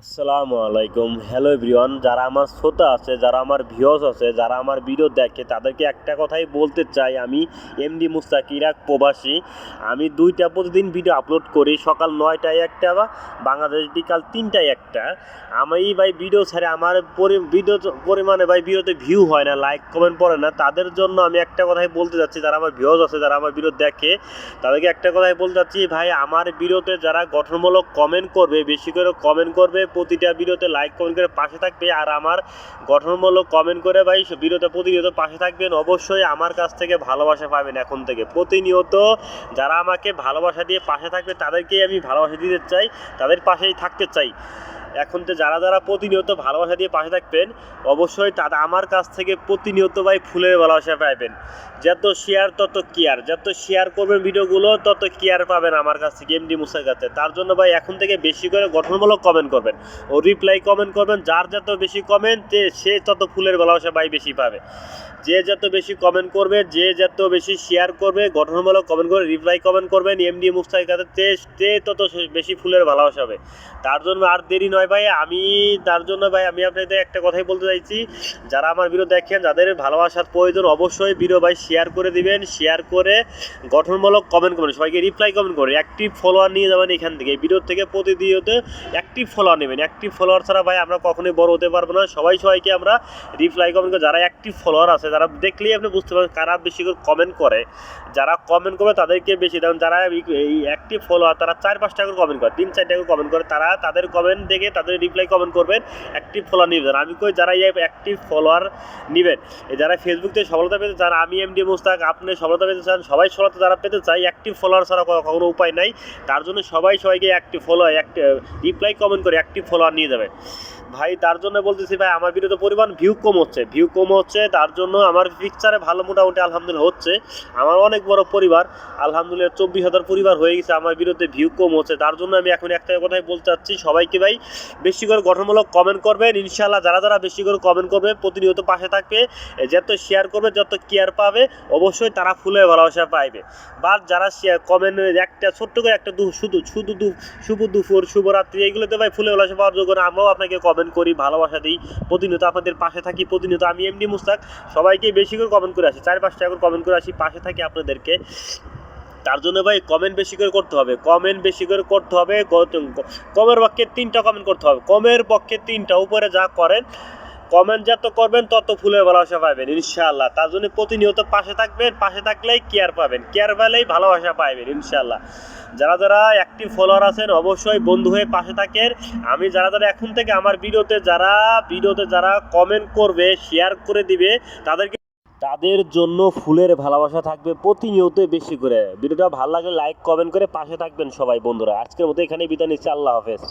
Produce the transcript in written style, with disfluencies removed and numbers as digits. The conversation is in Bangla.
আসসালামু আলাইকুম, হ্যালো এভরিওয়ান। যারা আমার শ্রোতা আছে, যারা আমার ভিউয়ার্স আছে, যারা আমার ভিডিও দেখে, তাদেরকে একটা কথাই বলতে চাই, আমি এমডি মুস্তাক, ইরাক প্রবাসী। আমি দুইটা প্রতিদিন ভিডিও আপলোড করি, সকাল 9টায় একটা বা বাংলাদেশ বিকাল 3টায় একটা। আমি ভাই ভিডিও ছাড়ে আমার ভিডিও পরিমাণে ভাই ভিডিওতে ভিউ হয় না, লাইক কমেন্ট পড়ে না। তাদের জন্য আমি একটা কথাই বলতে যাচ্ছি, যারা আমার ভিউয়ার্স আছে, যারা আমার ভিডিও দেখে, তাদেরকে একটা কথাই বলতে চাচ্ছি, ভাই আমার ভিডিওতে যারা গঠনমূলক কমেন্ট করবে, বেশি করে কমেন্ট করবে, প্রতিটা ভিডিওতে লাইক কমেন্ট করে পাশে থাকবে, আর আমার গঠনমূলক কমেন্ট করে ভাই ভিডিওতে প্রতিনিয়ত পাশে থাকবেন। অবশ্যই আমার কাছ থেকে ভালোবাসা পাবেন। এখন থেকে প্রতিনিয়ত যারা আমাকে ভালোবাসা দিয়ে পাশে থাকবে, তাদেরকেই আমি ভালোবাসা দিতে চাই, তাদের পাশেই থাকতে চাই। এখন তো যারা যারা প্রতিনিয়ত ভালোবাসা দিয়ে পাশে থাকবেন, অবশ্যই তারা আমার কাছ থেকে প্রতিনিয়ত ভাই ফুলের ভালোবাসা পাইবেন। যত শেয়ার তত কেয়ার, যত শেয়ার করবেন ভিডিওগুলো তত কেয়ার পাবেন আমার কাছ থেকে, এমডি মুসার কাছে। তার জন্য ভাই এখন থেকে বেশি করে গঠনমূলক কমেন্ট করবেন ও রিপ্লাই কমেন্ট করবেন। যার যত বেশি কমেন্ট, সে তত ফুলের ভালোবাসা ভাই বেশি পাবে। যে যত বেশি কমেন্ট করবে, যে যত বেশি শেয়ার করবে, গঠনমূলক কমেন্ট করে রিপ্লাই কমেন্ট করবেন এমডি মুস্তাকের কাছে, তত বেশি ফুলের ভালোবাসা হবে। তার জন্য আর দেরি নয় ভাই, তার জন্য ভাই আমি আপনাদের একটা কথাই বলতে চাইছি, যারা আমার ভিডিও দেখেন, যাদের ভালোবাসার প্রয়োজন, অবশ্যই ভিডিও ভাই শেয়ার করে দিবেন। শেয়ার করে গঠনমূলক কমেন্ট করবেন, সবাইকে রিপ্লাই কমেন্ট করে অ্যাক্টিভ ফলোয়ার নিয়ে যাবেন। এখান থেকে এই ভিডিও থেকে প্রতিনিয়ত অ্যাক্টিভ ফলোয়ার নেবেন। অ্যাক্টিভ ফলোয়ার ছাড়া ভাই আমরা কখনোই বড় হতে পারবো না। সবাইকে আমরা রিপ্লাই কমেন্ট করে, যারা অ্যাক্টিভ ফলোয়ার আছে, যারা দেখলেই আপনি বুঝতে পারবেন কারা বেশি করে কমেন্ট করে। যারা কমেন্ট করবে তাদেরকে বেশি দেন। যারা এই অ্যাক্টিভ ফলোয়ার, তারা 4-5টা করে কমেন্ট করে, 3-4টা করে কমেন্ট করে, তারা তাদের কমেন্ট দেখে তাদের রিপ্লাই কমেন্ট করবেন, অ্যাক্টিভ ফলোয়ার নেবেন। আমি কই যারা এই অ্যাক্টিভ ফলোয়ার নেবেন, যারা ফেসবুক থেকে সফলতা পেতে চান, আমি এমডি মুস্তাক, আপনি সফলতা পেতে চান, সবাই সফলতা যারা পেতে চাই, অ্যাক্টিভ ফলোয়ার ছাড়া কখনো উপায় নাই। তার জন্য সবাইকে অ্যাক্টিভ ফলোয়ার, রিপ্লাই কমেন্ট করে অ্যাক্টিভ ফলোয়ার নিয়ে যাবে ভাই। তার জন্য বলতেছি ভাই, আমার ভিডিওতে পরিমাণ ভিউ কম হচ্ছে। তার জন্য আমার পিকচারে ভালো মোটামুটি আলহামদুলিল্লাহ হচ্ছে। আমার অনেক বড় পরিবার, আলহামদুলিল্লাহ 24,000 পরিবার হয়ে গেছে। আমার ভিডিওতে ভিউ কম হচ্ছে। তার জন্য আমি এখন একটা কথাই বলতে চাচ্ছি, সবাইকে ভাই বেশি করে গঠনমূলক কমেন্ট করবেন। ইনশাআল্লাহ যারা যারা বেশি করে কমেন্ট করবে, প্রতিনিয়ত পাশে থাকবে, যত শেয়ার করবে, যত কেয়ার পাবে, অবশ্যই তারা ফুলের ভালোবাসা পাইবে। বা যারা শেয়ার কমেন্ট একটা ছোট্ট করে একটা শুভ দুপুর, শুভরাত্রি, এইগুলোতে ভাই ফুলের ভালোবাসা পাওয়ার যোগ্য না। আমরাও আপনাকে কমেন্ট করি, ভালোবাসা দিই, প্রতিনিয়ত আপনাদের পাশে থাকি। প্রতিনিয়ত আমি এমডি মুস্তাক সবাইকে বেশি করে কমেন্ট করে আসি, 4-5টা করে কমেন্ট করে আসি, পাশে থাকি আপনাদেরকে। তার জন্য ভাই কমেন্ট বেশি করে করতে হবে, কমের পক্ষে 3টা কমেন্ট করতে হবে, কমের পক্ষে 3টা, উপরে যা করেন কমেন্ট যত করবেন তত ফুলের ভালোবাসা পাবেন ইনশাআল্লাহ। তার জন্য প্রতিনিয়ত পাশে থাকবেন, পাশে থাকলেই কেয়ার পাবেন, কেয়ার পেলেই ভালোবাসা পাবেন ইনশাআল্লাহ। যারা যারা অ্যাক্টিভ ফলোয়ার আছেন, অবশ্যই বন্ধু হয়ে পাশে থাকেন। আমি যারা যারা এখন থেকে আমার ভিডিওতে যারা কমেন্ট করবে, শেয়ার করে দিবে, তাদের জন্য ফুলের ভালোবাসা থাকবে প্রতিনিয়ত বেশি করে। ভিডিওটা ভালো লাগলে লাইক কমেন্ট করে পাশে থাকবেন সবাই বন্ধুরা। আজকের মতো এখানেই বিদায় নিচ্ছি, আল্লাহ হাফেজ।